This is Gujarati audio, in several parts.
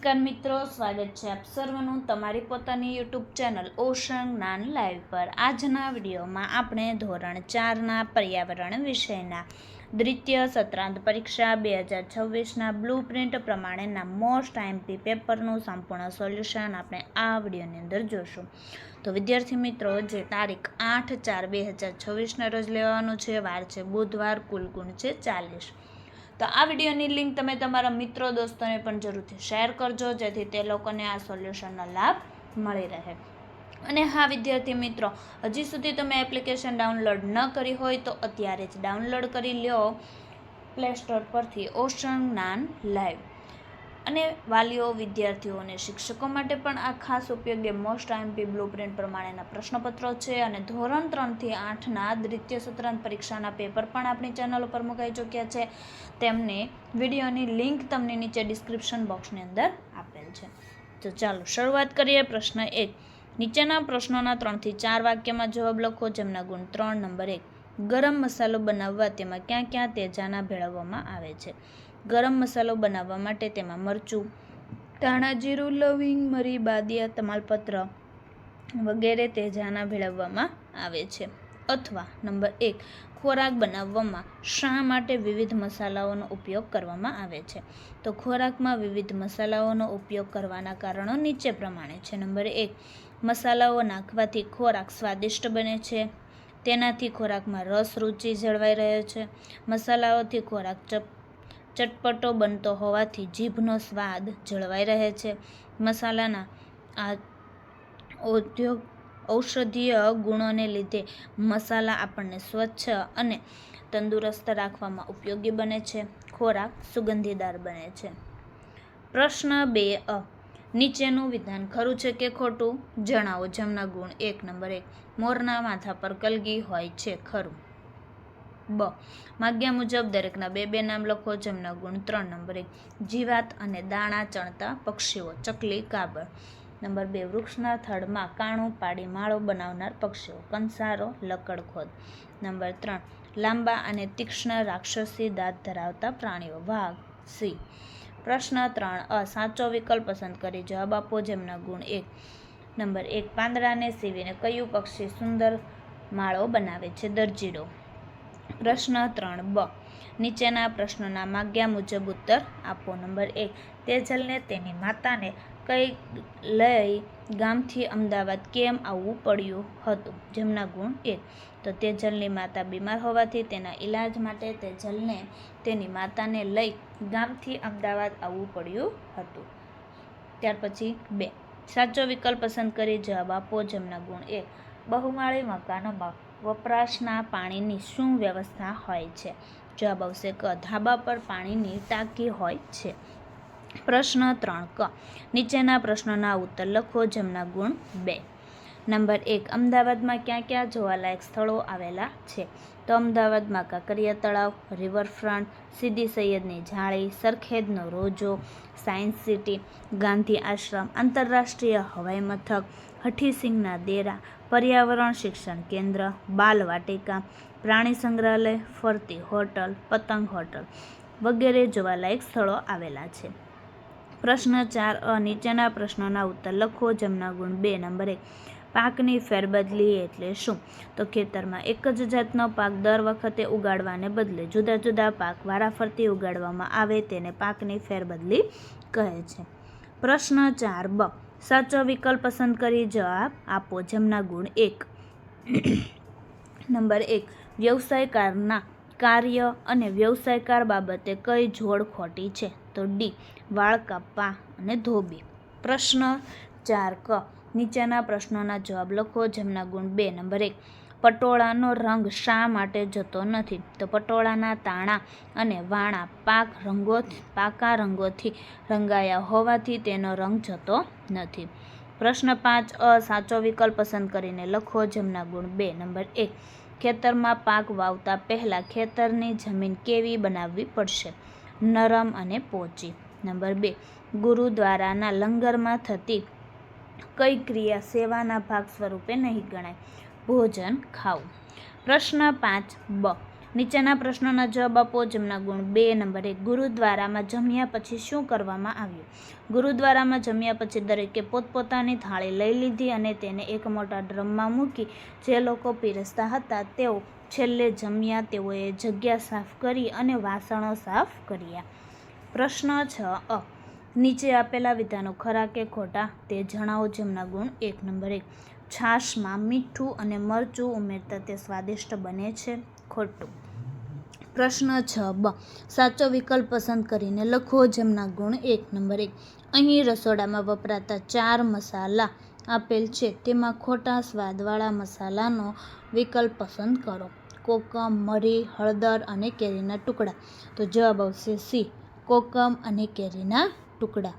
નમસ્કાર મિત્રો, સ્વાગત છે આપ સર્વનું તમારી પોતાની યુટ્યુબ ચેનલ ઓશન જ્ઞાન લાઈવ પર। આજના વિડીયોમાં આપણે ધોરણ 4ના પર્યાવરણ વિષયના દ્વિતીય સત્રાંત પરીક્ષા 2026ના બ્લુપ્રિન્ટ પ્રમાણેના મોસ્ટ આઈએમપી પેપરનું સંપૂર્ણ સોલ્યુશન આપણે આ વિડીયોની અંદર જોશું। તો વિદ્યાર્થી મિત્રો, જે તારીખ 8/4/2026ના રોજ લેવાનું છે, વાર છે બુધવાર, કુલ ગુણ છે 40। તો આ વિડીયોની લિંક તમે તમારા મિત્રો દોસ્તોને પણ જરૂરથી શેર કરજો, જેથી તે લોકોને આ સોલ્યુશનનો લાભ મળી રહે। અને હા વિદ્યાર્થી મિત્રો, હજી સુધી તમે એપ્લિકેશન ડાઉનલોડ ન કરી હોય તો અત્યારે જ ડાઉનલોડ કરી લ્યો પ્લે સ્ટોર પરથી ઓશન જ્ઞાન લાઈવ। અને વાલીઓ, વિદ્યાર્થીઓ અને શિક્ષકો માટે પણ આ ખાસ ઉપયોગી મોસ્ટ આઈએમપી બ્લુપ્રિન્ટ પ્રમાણેના પ્રશ્નપત્રો છે। અને ધોરણ 3થી 8ના દ્વિતીય સત્રાંત પરીક્ષાના પેપર પણ આપણી ચેનલ ઉપર મુકાઈ ચૂક્યા છે। તેમની વિડીયોની લિંક તમને નીચે ડિસ્ક્રિપ્શન બોક્સની અંદર આપેલ છે। તો ચાલો શરૂઆત કરીએ। પ્રશ્ન 1, નીચેના પ્રશ્નોના 3 થી 4 વાક્યમાં જવાબ લખો, જેમના ગુણ 3। નંબર 1, ગરમ મસાલો બનાવવા તેમાં ક્યાં ક્યાં તેજાના ભેળવવામાં આવે છે? ગરમ મસાલો બનાવવા માટે તેમાં મરચું, ધાણા જીરું, લવિંગ, મરી, બાદિયા, તમાલપત્ર વગેરે તેજાના ભેળવવામાં આવે છે। અથવા નંબર 1, ખોરાક બનાવવામાં શા માટે વિવિધ મસાલાઓનો ઉપયોગ કરવામાં આવે છે? તો ખોરાકમાં વિવિધ મસાલાઓનો ઉપયોગ કરવાના કારણો નીચે પ્રમાણે છે। નંબર 1, મસાલાઓ નાખવાથી ખોરાક સ્વાદિષ્ટ બને છે, તેનાથી ખોરાકમાં રસ, રુચિ જળવાઈ રહે છે। મસાલાઓથી ખોરાક ચટપટો બનતો હોવાથી જીભનો સ્વાદ જળવાઈ રહે છે। મસાલાના ઔષધીય ગુણોને લીધે મસાલા આપણને સ્વચ્છ અને તંદુરસ્ત રાખવામાં ઉપયોગી બને છે। ખોરાક સુગંધીદાર બને છે। પ્રશ્ન 2a, નીચેનું વિધાન ખરું છે કે ખોટું જણાવો, જેમના ગુણ 1। નંબર 1, મોરના માથા પર કલગી હોય છે, ખરું। બ, માગ્યા મુજબ દરેકના 2 નામ લખો, જેમના ગુણ 3। નંબર 1, જીવાત અને દાણા ચણતા પક્ષીઓ, ચકલી, કાબર। નંબર 2, વૃક્ષના થડમાં કાણું પાડી માળો બનાવનાર પક્ષીઓ, કંસારો, લકડખોદ। નંબર 3, લાંબા અને તીક્ષ્ણ રાક્ષસી દાંત ધરાવતા પ્રાણીઓ, વાઘ, સિંહ। પ્રશ્ન 3a, સાચો વિકલ્પ પસંદ કરી જવાબ આપો, જેમના ગુણ 1। નંબર 1, પાંદડાને સીવીને કયું પક્ષી સુંદર માળો બનાવે છે? દરજીડો। પ્રશ્ન 3b, નીચેના પ્રશ્નોના માગ્યા મુજબ ઉત્તર આપો। નંબર 1, તેજલને તેની માતાને લઈ ગામથી અમદાવાદ કેમ આવવું પડ્યું હતું? જેમના ગુણ 1। તો તેજલની માતા બીમાર હોવાથી તેના ઈલાજ માટે તેજલને તેની માતાને લઈ ગામથી અમદાવાદ આવવું પડ્યું હતું। ત્યાર પછી 2, સાચો વિકલ્પ પસંદ કરી જવાબ આપો, જેમના ગુણ 1। બહુમાળી મકાનોમાં વપરાશના પાણીની શું વ્યવસ્થા હોય છે? જવાબ આવશે ક, ધાબા પર પાણીની ટાંકી હોય છે। પ્રશ્ન 3ક, નીચેના પ્રશ્નોના ઉત્તર લખો, જેમના ગુણ 2। નંબર 1, અમદાવાદમાં ક્યાં ક્યાં જોવાલાયક સ્થળો આવેલા છે? તો અમદાવાદમાં કાંકરિયા તળાવ, રિવરફ્રન્ટ, સીદી સૈયદની જાળી, સરખેજનો રોજો, સાયન્સ સિટી, ગાંધી આશ્રમ, આંતરરાષ્ટ્રીય હવાઈ મથક, હઠીસિંગના દેરા, પર્યાવરણ શિક્ષણ કેન્દ્ર, બાલ વાટિકા, પ્રાણી સંગ્રહાલય, ફરતી હોટલ, પતંગ હોટલ વગેરે જોવાલાયક સ્થળો આવેલા છે। પ્રશ્ન 4a, નીચેના પ્રશ્નોના ઉત્તર લખો, જેમના ગુણ 2। નંબર 1, પાકની ફેરબદલી એટલે શું? તો ખેતરમાં એક જ જાતનો પાક દર વખતે ઉગાડવાને બદલે જુદા જુદા પાક વારાફરતી ઉગાડવામાં આવે તેને પાકની ફેરબદલી કહે છે। પ્રશ્ન 4b, સાચો વિકલ્પ પસંદ કરી જવાબ આપો, જેમના ગુણ 1। નંબર 1, વ્યવસાયકારના કાર્ય અને વ્યવસાયકાર બાબતે કઈ જોડ ખોટી છે? તો ડી, વાળ કાપવા અને ધોબી। પ્રશ્ન 4ક, નીચેના પ્રશ્નોના જવાબ લખો, જેમના ગુણ 2। નંબર 1, પટોળાનો રંગ શા માટે જતો નથી? તો પટોળાના તાણા અને વાણા પાકા રંગોથી રંગાયા હોવાથી તેનો રંગ જતો નથી। પ્રશ્ન 5a, સાચો વિકલ્પ પસંદ કરીને લખો, જેમના ગુણ 2। નંબર 1, ખેતરમાં પાક વાવતા પહેલા ખેતરની જમીન કેવી બનાવવી પડશે? નરમ અને પોચી। નંબર 2, ગુરુદ્વારાના લંગરમાં થતી કઈ ક્રિયા સેવાના ભાગ સ્વરૂપે નહીં ગણાય? ભોજન ખાવું। પ્રશ્ન 5b, નીચેના પ્રશ્નોના જવાબ આપો જેમના ગુણ 2. નંબર 1, ગુરુદ્વારામાં જમ્યા પછી શું કરવામાં આવ્યું? ગુરુદ્વારામાં જમ્યા પછી દરેકે પોતપોતાની થાળી લઈ લીધી અને તેને એક મોટા ડ્રમમાં મૂકી. જે લોકો પીરસતા હતા તેઓ છેલ્લે જમ્યા. તેઓએ જગ્યા સાફ કરી અને વાસણો સાફ કર્યા. પ્રશ્ન 6 નીચે આપેલા વિધાનો ખરા કે ખોટા તે જણાવો જેમના ગુણ 1. નંબર 1, છાશમાં મીઠું અને મરચું ઉમેરતા તે સ્વાદિષ્ટ બને છે. ખોટું. પ્રશ્ન 6 સાચો વિકલ્પ પસંદ કરીને લખો જેમના ગુણ 1. નંબર 1, અહીં રસોડામાં વપરાતા 4 મસાલા આપેલ છે તેમાં ખોટા સ્વાદવાળા મસાલાનો વિકલ્પ પસંદ કરો. કોકમ, મરી, હળદર અને કેરીના ટુકડા. તો જવાબ આવશે સી, કોકમ અને કેરીના ટુકડા.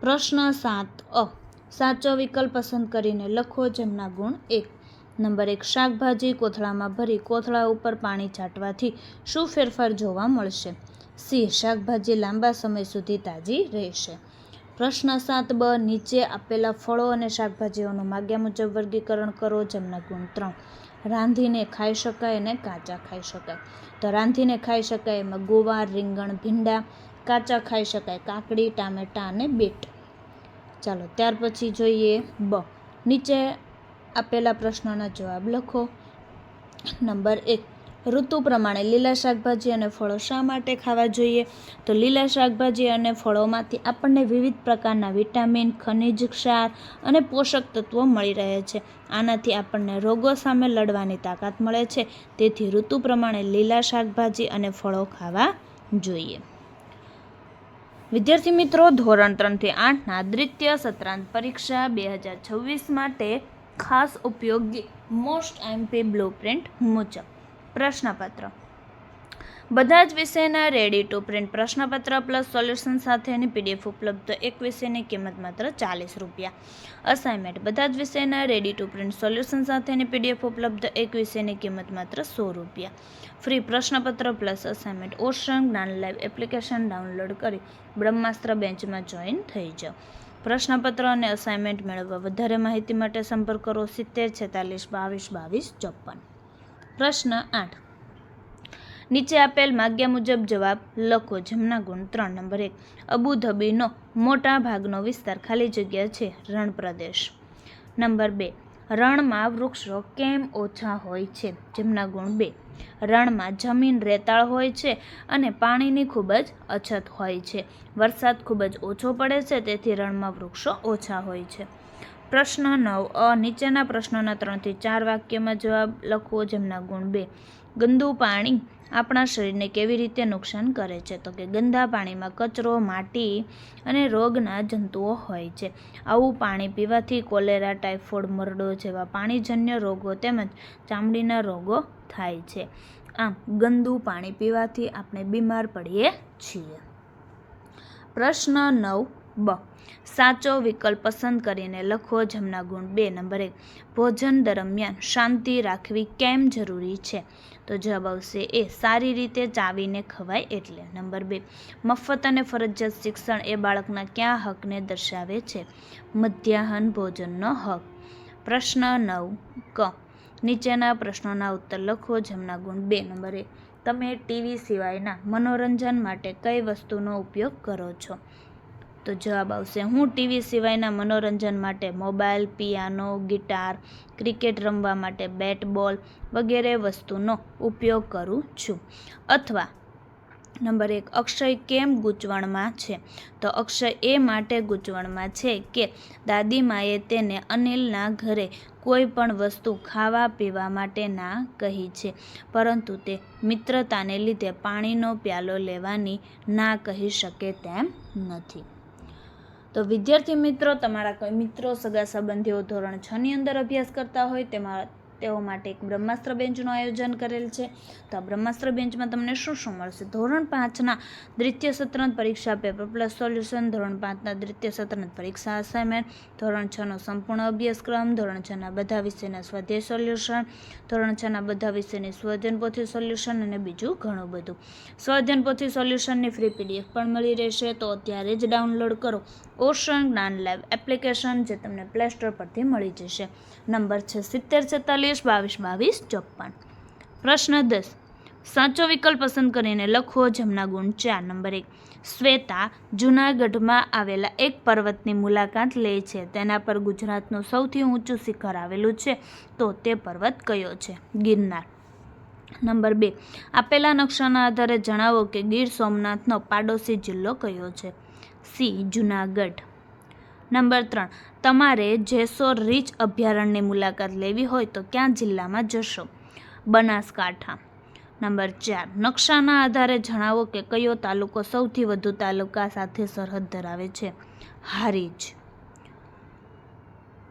પ્રશ્ન 7 સાચો વિકલ્પ પસંદ કરીને લખો જેમના ગુણ 1. નંબર 1, શાકભાજી કોથળામાં ભરી કોથળા ઉપર પાણી છાંટવાથી શું ફેરફાર જોવા મળશે? સી, શાકભાજી લાંબા સમય સુધી તાજી રહેશે. પ્રશ્ન 7b, નીચે આપેલા ફળો અને શાકભાજીઓનું માગ્યા મુજબ વર્ગીકરણ કરો જેમના ગુણ 3. રાંધીને ખાઈ શકાય અને કાચા ખાઈ શકાય. તો રાંધીને ખાઈ શકાય એમાં ગુવાર, રીંગણ, ભીંડા. કાચા ખાઈ શકાય કાકડી, ટામેટાં અને બીટ. ચાલો ત્યાર પછી જોઈએ બ. નીચે આપેલા પ્રશ્નોના જવાબ લખો. નંબર 1, ઋતુ પ્રમાણે લીલા શાકભાજી અને ફળો શા માટે ખાવા જોઈએ? તો લીલા શાકભાજી અને ફળોમાંથી આપણને વિવિધ પ્રકારના વિટામિન, ખનિજ, ક્ષાર અને પોષક તત્વો મળી રહે છે. આનાથી આપણને રોગો સામે લડવાની તાકાત મળે છે. તેથી ઋતુ પ્રમાણે લીલા શાકભાજી અને ફળો ખાવા જોઈએ. વિદ્યાર્થી મિત્રો, ધોરણ 3 થી 8ના દ્વિતીય સત્રાંત પરીક્ષા 2026 માટે ખાસ ઉપયોગી મોસ્ટ આઈએમપી બ્લુપ્રિન્ટ મુજબ પ્રશ્નપત્ર. બધા જ વિષયના રેડી ટુ પ્રિન્ટ પ્રશ્નપત્ર પ્લસ સોલ્યુશન સાથેની PDF ઉપલબ્ધ. એક વિષયની કિંમત માત્ર ₹40. અસાઇનમેન્ટ. બધા જ વિષયના રેડી ટુ પ્રિન્ટ સોલ્યુશન સાથેની PDF ઉપલબ્ધ. એક વિષયની કિંમત માત્ર ₹100. ફ્રી પ્રશ્નપત્ર પ્લસ અસાઇનમેન્ટ. ઓશરંગ જ્ઞાન લાઈવ એપ્લિકેશન ડાઉનલોડ કરી બ્રહ્માસ્ત્ર બેન્ચમાં જોઈન થઈ જાઓ. પ્રશ્નપત્ર અને અસાઇનમેન્ટ મેળવવા વધારે માહિતી માટે સંપર્ક કરો 70 46 22 22 54. પ્રશ્ન 8, નીચે આપેલ માગ્યા મુજબ જવાબ લખો જેમના ગુણ 3. નંબર 1, અબુધાબીનો મોટા ભાગનો વિસ્તાર ખાલી જગ્યા છે રણ પ્રદેશ. નંબર 2, રણમાં વૃક્ષો કેમ ઓછા હોય છે જેમના ગુણ 2. રણમાં જમીન રેતાળ હોય છે અને પાણીની ખૂબ જ અછત હોય છે. વરસાદ ખૂબ જ ઓછો પડે છે તેથી રણમાં વૃક્ષો ઓછા હોય છે. પ્રશ્ન 9 નીચેના પ્રશ્નોના 3 થી 4 વાક્યમાં જવાબ લખો જેમના ગુણ 2. ગંદુ પાણી આપણા શરીરને કેવી રીતે નુકસાન કરે છે? તો કે ગંદા પાણીમાં કચરો, માટી અને રોગના જંતુઓ હોય છે. આવું પાણી પીવાથી કોલેરા, ટાઇફોઇડ, મરડો જેવા પાણીજન્ય રોગો તેમજ ચામડીના રોગો થાય છે. આમ ગંદુ પાણી પીવાથી આપણે બીમાર પડીએ છીએ. પ્રશ્ન 9b, સાચો વિકલ્પ પસંદ કરીને લખો જેમના ગુણ 2. નંબર 1, ભોજન દરમિયાન શાંતિ રાખવી કેમ જરૂરી છે? તો જવાબ આવશે એ, સારી રીતે ચાવીને ખવાય એટલે. નંબર 2, મફત અને ફરજિયાત શિક્ષણ એ બાળકના કયા હકને દર્શાવે છે? મધ્યાહન ભોજનનો હક. પ્રશ્ન 9ક, નીચેના પ્રશ્નોના ઉત્તર લખો જેમના ગુણ 2. નંબર 1, તમે ટીવી સિવાયના મનોરંજન માટે કઈ વસ્તુનો ઉપયોગ કરો છો? તો જવાબ આવશે, હું ટીવી સિવાયના મનોરંજન માટે મોબાઈલ, પિયાનો, ગિટાર, ક્રિકેટ રમવા માટે બેટ બોલ વગેરે વસ્તુનો ઉપયોગ કરું છું. અથવા નંબર 1, અક્ષય કેમ ગૂંચવણમાં છે? તો અક્ષય એ માટે ગૂંચવણમાં છે કે દાદીમાએ તેને અનિલના ઘરે કોઈ પણ વસ્તુ ખાવા પીવા માટે ના કહી છે, પરંતુ તે મિત્રતાને લીધે પાણીનો પ્યાલો લેવાની ના કહી શકે તેમ નથી. તો વિદ્યાર્થી મિત્રો, તમારા કોઈ મિત્રો, સગા સંબંધીઓ ધોરણ 6ની અંદર અભ્યાસ કરતા હોય તેઓ માટે એક બ્રહ્માસ્ત્ર બેન્ચનું આયોજન કરેલ છે. તો આ બ્રહ્માસ્ત્ર બેન્ચમાં તમને શું શું મળશે? ધોરણ 5ના દ્વિતીય સત્રાંત પરીક્ષા પેપર પ્લસ સોલ્યુશન, ધોરણ 5ના દ્વિતીય સત્રાંત પરીક્ષા અસાઇનમેન્ટ, ધોરણ 6નો સંપૂર્ણ અભ્યાસક્રમ, ધોરણ 6ના બધા વિષયના સ્વાધ્યાય સોલ્યુશન, ધોરણ 6ના બધા વિષયની સ્વઅધ્યયન પોથી સોલ્યુશન અને બીજું ઘણું બધું. સ્વઅધ્યયન પોથી સોલ્યુશનની ફ્રી PDF પણ મળી રહેશે. તો અત્યારે જ ડાઉનલોડ કરો ઓશરંગ જ્ઞાન લાઈવ એપ્લિકેશન, જે તમને પ્લે સ્ટોર પરથી મળી જશે. નંબર છે 70 46 22 22 54. પ્રશ્ન 10, સાચો વિકલ્પ પસંદ કરીને લખો. જેમના ગુણ 4. નંબર 1. શ્વેતા જૂનાગઢમાં આવેલા એક પર્વતની મુલાકાત લે છે. તેના પર ગુજરાતનું સૌથી ઊંચું શિખર આવેલું છે, તો તે પર્વત કયો છે? ગિરનાર. નંબર 2. આપેલા નકશાના આધારે જણાવો કે ગીર સોમનાથનો પાડોશી જિલ્લો કયો છે? સી. જૂનાગઢ. નંબર 3. તમારે જેસોર રીંછ અભયારણ્યની મુલાકાત લેવી હોય તો ક્યાં જિલ્લામાં જશો? બનાસકાંઠા. નંબર 4. નકશાના આધારે જણાવો કે કયો તાલુકો સૌથી વધુ તાલુકા સાથે સરહદ ધરાવે છે? હારીજ.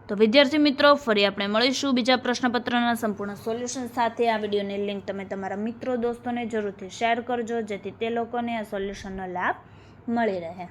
તો વિદ્યાર્થી મિત્રો, ફરી આપણે મળીશું બીજા પ્રશ્નપત્રના સંપૂર્ણ સોલ્યુશન સાથે. આ વિડીયોની લિંક તમે તમારા મિત્રો દોસ્તોને જરૂરથી શેર કરજો, જેથી તે લોકોને આ સોલ્યુશનનો લાભ મળી રહે.